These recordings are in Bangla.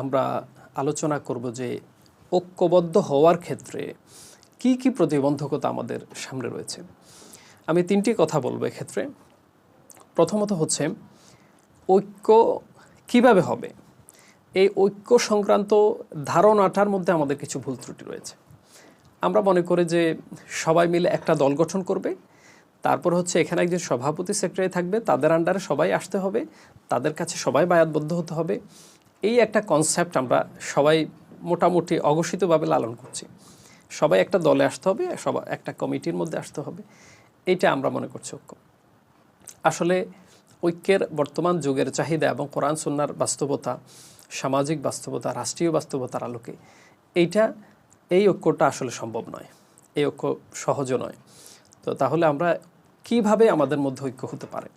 আমরা আলোচনা করব যে ঐক্যবদ্ধ হওয়ার ক্ষেত্রে কি কি প্রতিবন্ধকতা আমাদের সামনে রয়েছে। আমি তিনটি কথা বলবো এক্ষেত্রে। প্রথমত হচ্ছে ঐক্য কিভাবে হবে, এই ঐক্য সংক্রান্ত ধারণাটার মধ্যে আমাদের কিছু ভুল ত্রুটি রয়েছে। আমরা মনে করি যে সবাই মিলে একটা দল গঠন করবে, তারপর হচ্ছে এখানে একজন সভাপতি সেক্রেটারি থাকবে, তাদের আন্ডারে সবাই আসতে হবে, তাদের কাছে সবাই বায়াতবদ্ধ হতে হবে। এই একটা কনসেপ্ট আমরা সবাই মোটামুটি অঘোষিতভাবে লালন করছি। সবাই একটা দলে আসতে হবে, সবাই একটা কমিটির মধ্যে আসতে হবে, এইটা আমরা মনে করছি ঐক্য। আসলে ঐক্যের বর্তমান যুগের চাহিদা এবং কোরআন সুন্নাহর বাস্তবতা, সামাজিক বাস্তবতা, রাষ্ট্রীয় বাস্তবতার আলোকে এই ঐক্যটা আসলে সম্ভব নয়, এই ঐক্য সহজও নয়। তো তাহলে আমরা কিভাবে আমাদের মধ্যে ঐক্য হতে পারে?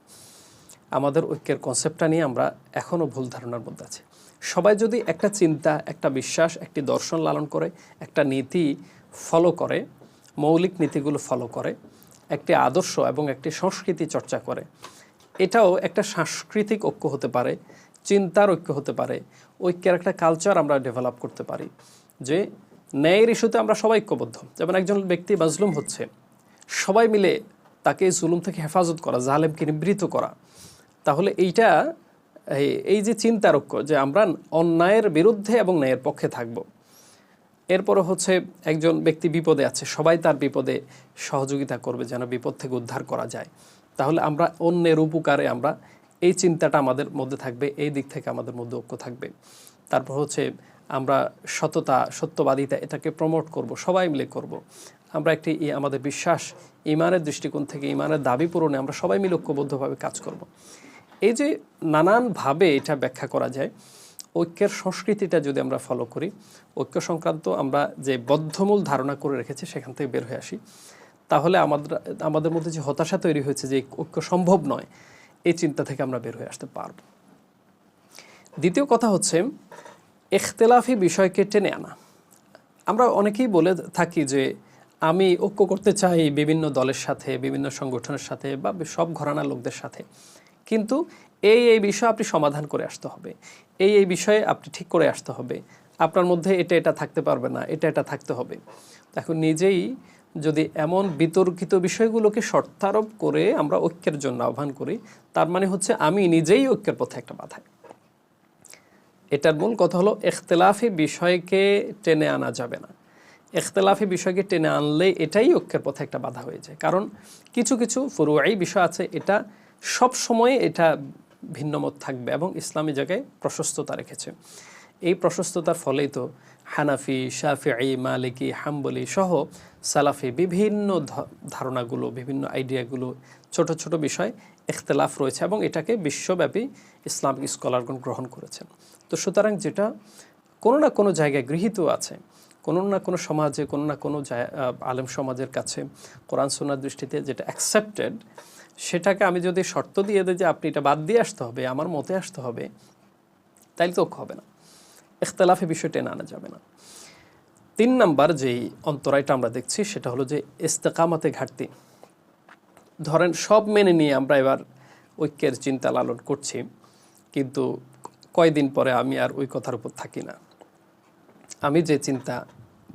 আমাদের ঐক্যের কনসেপ্টটা নিয়ে আমরা এখনও ভুল ধারণার মধ্যে আছি। সবাই যদি একটা চিন্তা, একটা বিশ্বাস, একটি দর্শন লালন করে, একটা নীতি ফলো করে, মৌলিক নীতিগুলো ফলো করে, একটি আদর্শ এবং একটি সংস্কৃতি চর্চা করে, এটাও একটা সাংস্কৃতিক ঐক্য হতে পারে, চিন্তার ঐক্য হতে পারে, ঐক্যের একটা কালচার আমরা ডেভেলপ করতে পারি। যে ন্যায়ের ইস্যুতে আমরা সবাই ঐক্যবদ্ধ। যেমন একজন ব্যক্তি মাজলুম হচ্ছে, সবাই মিলে তাকে জুলুম থেকে হেফাজত করা, জালেমকে নিবৃত করা। তাহলে এই যে চিন্তার ঐক্য, যে আমরা অন্যায়ের বিরুদ্ধে এবং ন্যায়ের পক্ষে থাকব। এরপরে হচ্ছে একজন ব্যক্তি বিপদে আছে, সবাই তার বিপদে সহযোগিতা করবে যেন বিপদ থেকে উদ্ধার করা যায়। তাহলে আমরা অন্যের উপকারে আমরা এই চিন্তাটা আমাদের মধ্যে থাকবে, এই দিক থেকে আমাদের মধ্যে ঐক্য থাকবে। তারপর হচ্ছে আমরা সততা, সত্যবাদিতা, এটাকে প্রমোট করব, সবাই মিলে করব। আমরা একটি আমাদের বিশ্বাস, ইমানের দৃষ্টিকোণ থেকে ইমানের দাবি পূরণে আমরা সবাই মিলে ঐক্যবদ্ধভাবে কাজ করব। এই যে নানানভাবে এটা ব্যাখ্যা করা যায়। ঐক্যের সংস্কৃতিটা যদি আমরা ফলো করি, ঐক্য সংক্রান্ত আমরা যে বদ্ধমূল ধারণা করে রেখেছি সেখান থেকে বের হয়ে আসি, তাহলে আমাদের মধ্যে যে হতাশা তৈরি হয়েছে যে ঐক্য সম্ভব নয়, এই চিন্তা থেকে আমরা বের হয়ে আসতে পারব। দ্বিতীয় কথা হচ্ছে ইখতিলাফি বিষয়কে টেনে আনা। আমরা অনেকেই বলে থাকি যে আমি ঐক্য করতে চাই বিভিন্ন দলের সাথে, বিভিন্ন সংগঠনের সাথে বা সব ঘরানার লোকদের সাথে, কিন্তু এই বিষয় আপনি সমাধান করে আসতে হবে, এই বিষয়ে আপনি ঠিক করে আসতে হবে, আপনার মধ্যে এটা থাকতে পারবে না, এটা থাকতে হবে। এখন নিজেই যদি এমন বিতর্কিত বিষয়গুলোকে শর্তারোপ করে আমরা ঐক্যের জন্য আহ্বান করি, তার মানে হচ্ছে আমি নিজেই ঐক্যের পথে একটা বাধা। এটার মূল কথা হলো ইখতিলাফি বিষয়কে টেনে আনা যাবে না। ইখতিলাফি বিষয়কে টেনে আনলে এটাই ঐক্যের পথে একটা বাধা হয়ে যায়। কারণ কিছু কিছু ফুরুই বিষয় আছে, এটা সব সময় এটা ভিন্নমত থাকবে এবং ইসলামী জায়গায় প্রশস্ততা রেখেছে। এই প্রশস্ততার ফলেই তো হানাফি, শাফিঈ, মালিকি, হাম্বলি সহ সালাফি বিভিন্ন ধারণাগুলো, বিভিন্ন আইডিয়াগুলো, ছোট ছোট বিষয় ইখতিলাফ রয়েছে এবং এটাকে বিশ্বব্যাপী ইসলামিক স্কলারগণ গ্রহণ করেছেন। তো সুতরাং যেটা কোনো না কোনো জায়গায় গৃহীত আছে, কোনো না কোনো সমাজে, কোনো না কোনো আলেম সমাজের কাছে কোরআন সুন্নাহর দৃষ্টিতে যেটা অ্যাকসেপ্টেড, সেটাকে আমি যদি শর্ত দিয়ে দিই যে আপনি এটা বাদ দিয়ে আসতে হবে, আমার মতে আসতে হবে, তাইলে তো ঐক্য হবে না, ইখতিলাফি বিষয় টেনে আনা যাবে না। 3 নাম্বার যেই অন্তরায়টা আমরা দেখছি সেটা হলো যে ইস্তেকামতে ঘাটতি। ধরেন সব মেনে নিয়ে আমরা এবার ঐক্যের চিন্তা লালন করছি, কিন্তু কয়দিন পরে আমি আর ওই কথার উপর থাকি না। আমি যে চিন্তা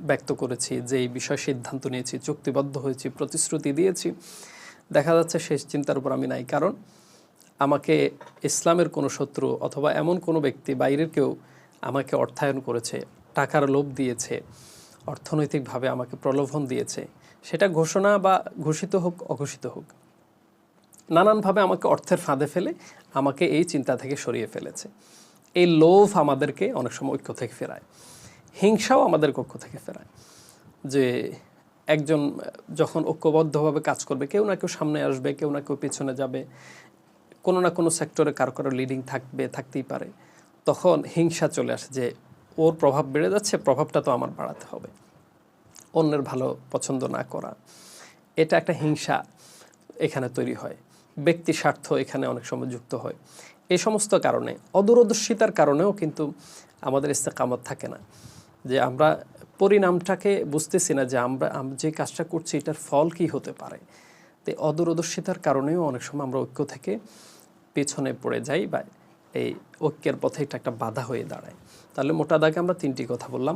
ব্যক্ত করেছি, যেই বিষয় সিদ্ধান্ত নিয়েছি, চুক্তিবদ্ধ হয়েছি, প্রতিশ্রুতি দিয়েছি, দেখা যাচ্ছে শেষ চিন্তার উপর আমি নাই। কারণ আমাকে ইসলামের কোনো শত্রু অথবা এমন কোনো ব্যক্তি, বাইরের কেউ আমাকে অর্থায়ন করেছে, টাকার লোভ দিয়েছে, অর্থনৈতিকভাবে আমাকে প্রলোভন দিয়েছে, সেটা ঘোষণা বা ঘোষিত হোক অঘোষিত হোক, নানানভাবে আমাকে অর্থের ফাঁদে ফেলে আমাকে এই চিন্তা থেকে সরিয়ে ফেলেছে। এই লোভ আমাদেরকে অনেক সময় ঐক্য থেকে ফেরায়, হিংসাও আমাদের ঐক্য থেকে ফেরায়। যে একজন যখন ঐক্যবদ্ধভাবে কাজ করবে, কেউ না কেউ সামনে আসবে, কেউ না কেউ পিছনে যাবে, কোনো না কোনো সেক্টরে কারো লিডিং থাকতেই পারে, তখন হিংসা চলে আসে যে ওর প্রভাব বেড়ে যাচ্ছে, প্রভাবটা তো আমার বাড়াতে হবে, অন্যের ভালো পছন্দ না করা, এটা একটা হিংসা এখানে তৈরি হয়। ব্যক্তি স্বার্থ এখানে অনেক সময় যুক্ত হয়। এই সমস্ত কারণে, অদূরদর্শিতার কারণেও কিন্তু আমাদের ইস্তেকামত থাকে না, যে আমরা পরিণামটাকে বুঝতেছি না, যে আমরা যে কাজটা করছি এটার ফল কি হতে পারে। তো অদূরদর্শিতার কারণেও অনেক সময় আমরা ঐক্য থেকে পেছনে পড়ে যাই বা এই ঐক্যের পথে এটা একটা বাধা হয়ে দাঁড়ায়। তাহলে মোটা দাগে আমরা তিনটি কথা বললাম: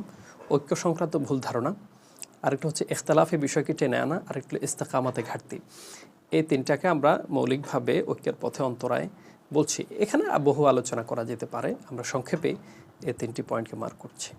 ঐক্য সংক্রান্ত ভুল ধারণা, আরেকটা হচ্ছে ইখতিলাফি বিষয়কে টেনে আনা, আরেকটা ইস্তেকামাতে ঘাটতি। এই তিনটাকে আমরা মৌলিকভাবে ঐক্যের পথে অন্তরায় বলছি। এখানে বহু আলোচনা করা যেতে পারে, আমরা সংক্ষেপে এই তিনটি পয়েন্টকে মার্ক করছি।